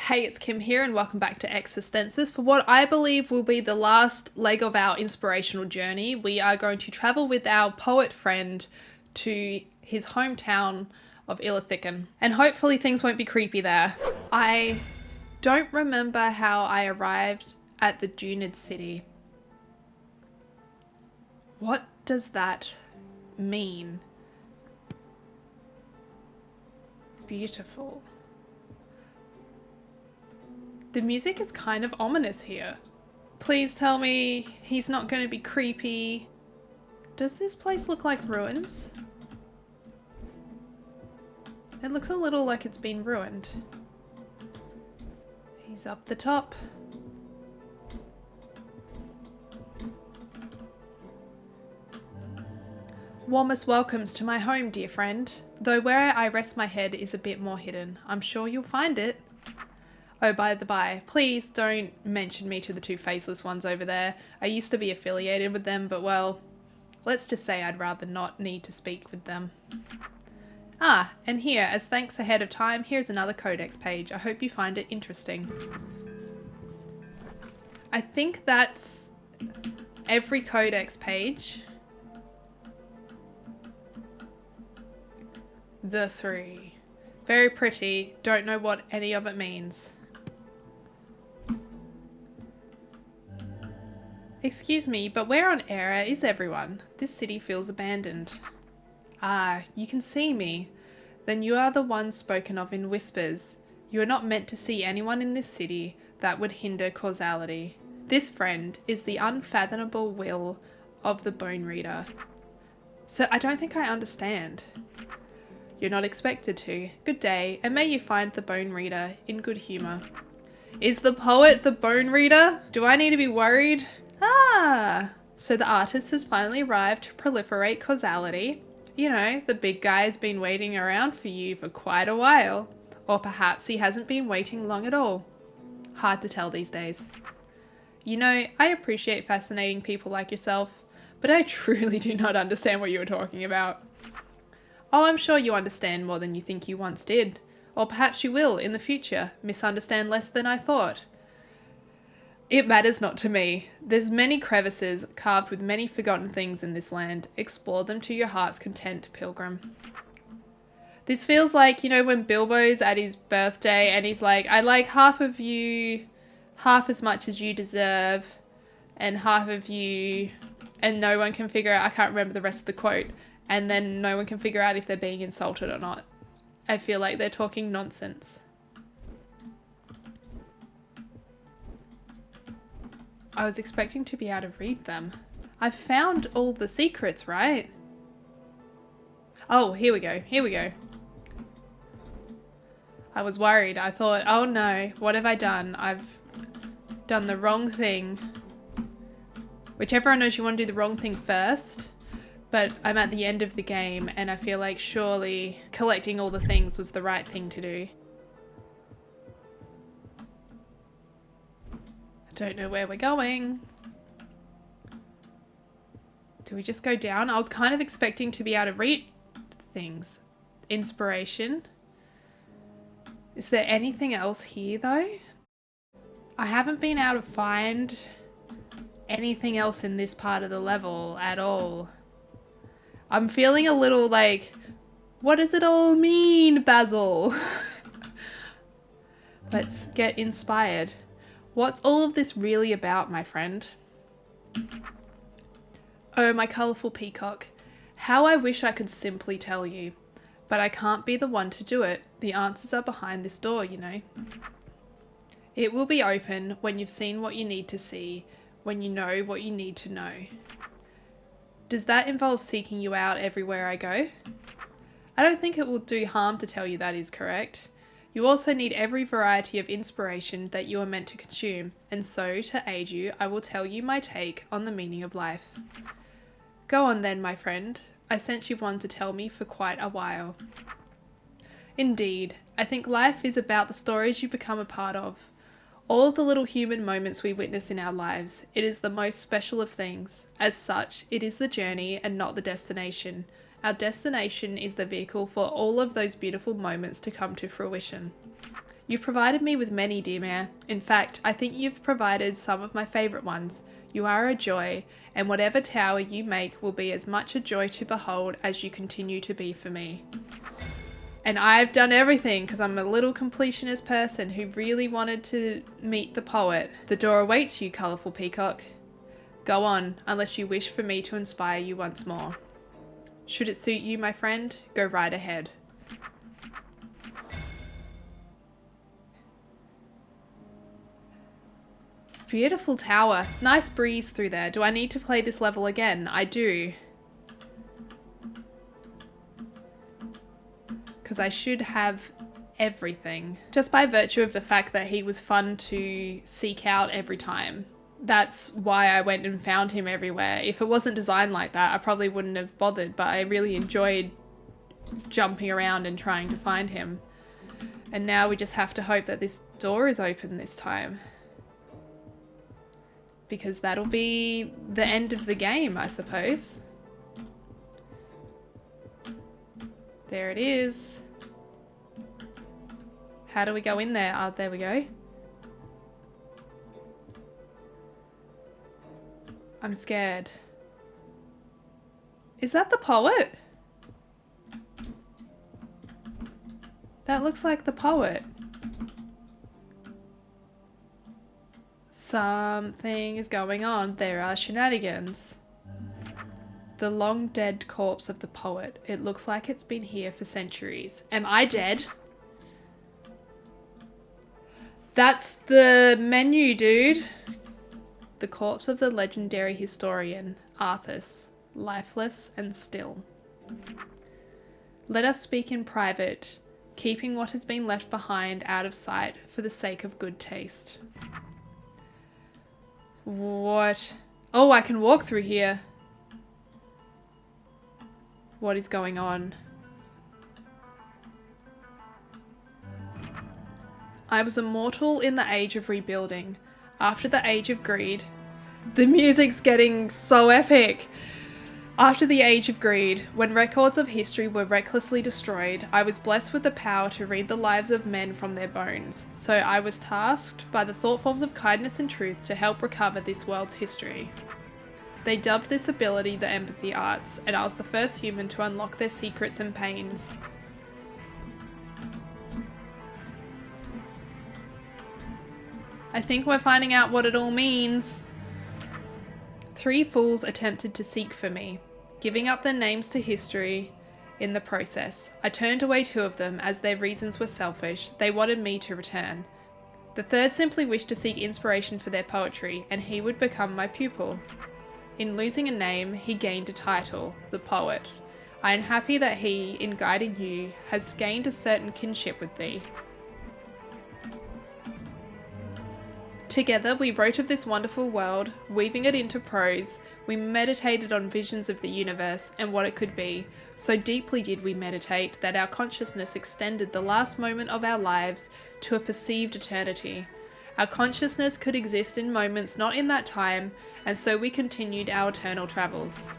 Hey, it's Kim here and welcome back to Existensis. For what I believe will be the last leg of our inspirational journey, we are going to travel with our poet friend to his hometown of Illithicon. And hopefully things won't be creepy there. I don't remember how I arrived at the Dunid city. What does that mean? Beautiful. The music is kind of ominous here. Please tell me he's not going to be creepy. Does this place look like ruins? It looks a little like it's been ruined. He's up the top. Warmest welcomes to my home, dear friend. Though where I rest my head is a bit more hidden. I'm sure you'll find it. Oh, by the by, please don't mention me to the two faceless ones over there. I used to be affiliated with them, but well, let's just say I'd rather not need to speak with them. Ah, and here, as thanks ahead of time, here's another codex page. I hope you find it interesting. I think that's every codex page. The three. Very pretty. Don't know what any of it means. Excuse me, but where on Era is everyone? This city feels abandoned. Ah, you can see me. Then you are the one spoken of in whispers. You are not meant to see anyone in this city. That would hinder causality. This friend is the unfathomable will of the Bone Reader. So I don't think I understand. You're not expected to. Good day, and may you find the Bone Reader in good humour. Is the poet the Bone Reader? Do I need to be worried? Ah, so the artist has finally arrived to proliferate causality. You know, the big guy has been waiting around for you for quite a while. Or perhaps he hasn't been waiting long at all. Hard to tell these days. You know, I appreciate fascinating people like yourself, but I truly do not understand what you were talking about. Oh, I'm sure you understand more than you think you once did. Or perhaps you will, in the future, misunderstand less than I thought. It matters not to me. There's many crevices carved with many forgotten things in this land. Explore them to your heart's content, pilgrim. This feels like, you know, when Bilbo's at his birthday and he's like, I like half of you, half as much as you deserve, and half of you, and no one can figure out, I can't remember the rest of the quote, and then no one can figure out if they're being insulted or not. I feel like they're talking nonsense. I was expecting to be able to read them. I've found all the secrets, right? Oh, here we go. Here we go. I was worried. I thought, oh no, what have I done? I've done the wrong thing. Which everyone knows you want to do the wrong thing first. But I'm at the end of the game and I feel like surely collecting all the things was the right thing to do. Don't know where we're going. Do we just go down? I was kind of expecting to be able to read things. Inspiration. Is there anything else here though? I haven't been able to find anything else in this part of the level at all. I'm feeling a little like, what does it all mean, Basil? Let's get inspired. What's all of this really about, my friend? Oh, my colourful peacock. How I wish I could simply tell you. But I can't be the one to do it. The answers are behind this door, you know. It will be open when you've seen what you need to see, when you know what you need to know. Does that involve seeking you out everywhere I go? I don't think it will do harm to tell you that is correct. You also need every variety of inspiration that you are meant to consume, and so, to aid you, I will tell you my take on the meaning of life. Go on then, my friend. I sense you've wanted to tell me for quite a while. Indeed, I think life is about the stories you become a part of. All of the little human moments we witness in our lives. It is the most special of things. As such, it is the journey and not the destination. Our destination is the vehicle for all of those beautiful moments to come to fruition. You've provided me with many, dear Mayor. In fact, I think you've provided some of my favourite ones. You are a joy, and whatever tower you make will be as much a joy to behold as you continue to be for me. And I've done everything because I'm a little completionist person who really wanted to meet the poet. The door awaits you, colourful peacock. Go on, unless you wish for me to inspire you once more. Should it suit you, my friend, go right ahead. Beautiful tower. Nice breeze through there. Do I need to play this level again? I do. Because I should have everything. Just by virtue of the fact that he was fun to seek out every time. That's why I went and found him everywhere. If it wasn't designed like that, I probably wouldn't have bothered, but I really enjoyed jumping around and trying to find him. And now we just have to hope that this door is open this time. Because that'll be the end of the game, I suppose. There it is. How do we go in there? Oh, there we go. I'm scared. Is that the poet? That looks like the poet. Something is going on. There are shenanigans. The long dead corpse of the poet. It looks like it's been here for centuries. Am I dead? That's the menu, dude. The corpse of the legendary historian, Arthas, lifeless and still. Let us speak in private, keeping what has been left behind out of sight for the sake of good taste. What? Oh, I can walk through here. What is going on? I was a mortal in the age of rebuilding. After the age of greed, the music's getting so epic. After the age of greed, when records of history were recklessly destroyed, I was blessed with the power to read the lives of men from their bones. So I was tasked by the thought forms of kindness and truth to help recover this world's history. They dubbed this ability the empathy arts, and I was the first human to unlock their secrets and pains. I think we're finding out what it all means. 3 fools attempted to seek for me, giving up their names to history in the process. I turned away 2 of them as their reasons were selfish. They wanted me to return. The 3rd simply wished to seek inspiration for their poetry, and he would become my pupil. In losing a name, he gained a title, the poet. I am happy that he, in guiding you, has gained a certain kinship with thee. Together we wrote of this wonderful world, weaving it into prose. We meditated on visions of the universe and what it could be. So deeply did we meditate that our consciousness extended the last moment of our lives to a perceived eternity. Our consciousness could exist in moments not in that time, and so we continued our eternal travels.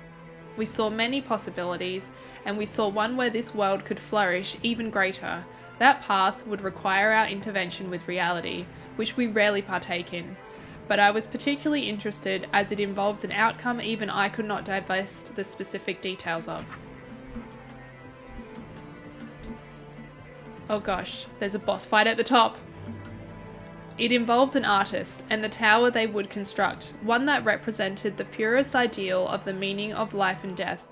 We saw many possibilities, and we saw one where this world could flourish even greater. That path would require our intervention with reality, which we rarely partake in, but I was particularly interested as it involved an outcome even I could not divest the specific details of. Oh gosh, there's a boss fight at the top. It involved an artist and the tower they would construct, one that represented the purest ideal of the meaning of life and death,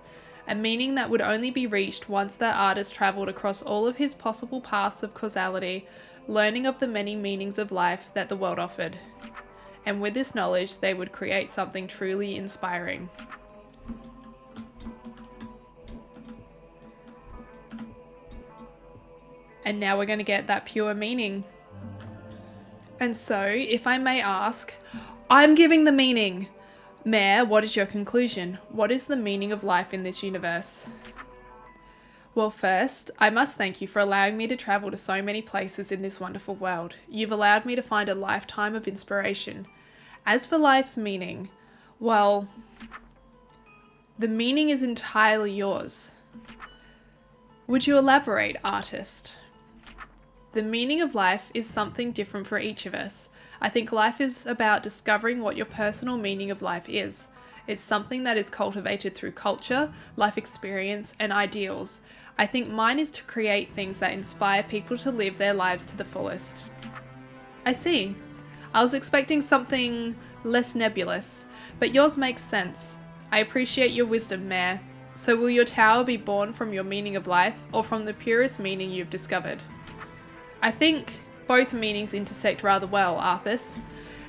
a meaning that would only be reached once that artist travelled across all of his possible paths of causality, learning of the many meanings of life that the world offered. And with this knowledge, they would create something truly inspiring. And now we're going to get that pure meaning. And so, if I may ask, I'm giving the meaning. Mayor, what is your conclusion? What is the meaning of life in this universe? Well, first, I must thank you for allowing me to travel to so many places in this wonderful world. You've allowed me to find a lifetime of inspiration. As for life's meaning, well, the meaning is entirely yours. Would you elaborate, artist? The meaning of life is something different for each of us. I think life is about discovering what your personal meaning of life is. It's something that is cultivated through culture, life experience, and ideals. I think mine is to create things that inspire people to live their lives to the fullest. I see. I was expecting something less nebulous, but yours makes sense. I appreciate your wisdom, Mare. So will your tower be born from your meaning of life or from the purest meaning you've discovered? I think both meanings intersect rather well, Arthas.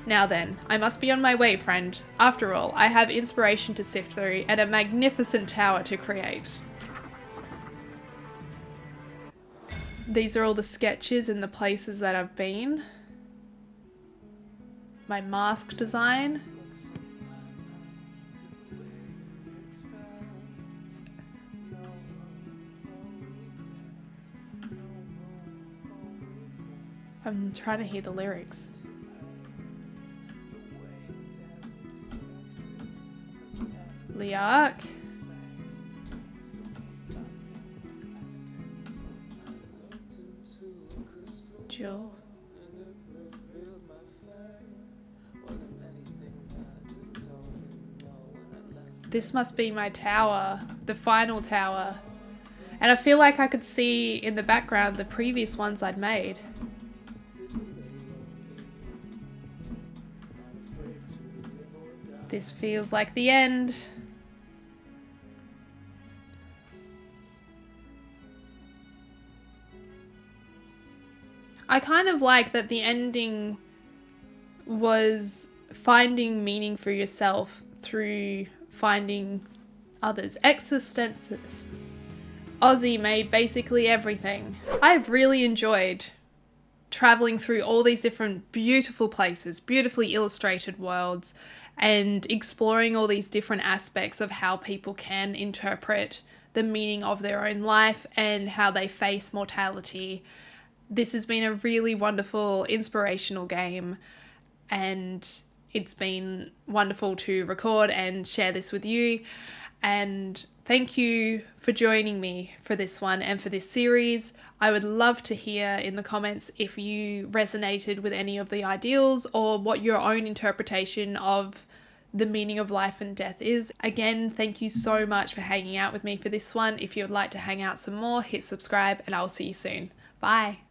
Now then, I must be on my way, friend. After all, I have inspiration to sift through and a magnificent tower to create. These are all the sketches and the places that I've been. My mask design. I'm trying to hear the lyrics. Liark. Jill. This must be my tower, the final tower. And I feel like I could see in the background the previous ones I'd made. This feels like the end. I kind of like that the ending was finding meaning for yourself through finding others. Existences. Aussie made basically everything. I've really enjoyed traveling through all these different beautiful places, beautifully illustrated worlds, and exploring all these different aspects of how people can interpret the meaning of their own life and how they face mortality. This has been a really wonderful, inspirational game, and it's been wonderful to record and share this with you. And thank you for joining me for this one and for this series. I would love to hear in the comments if you resonated with any of the ideals or what your own interpretation of the meaning of life and death is. Again, thank you so much for hanging out with me for this one. If you would like to hang out some more, hit subscribe and I'll see you soon. Bye.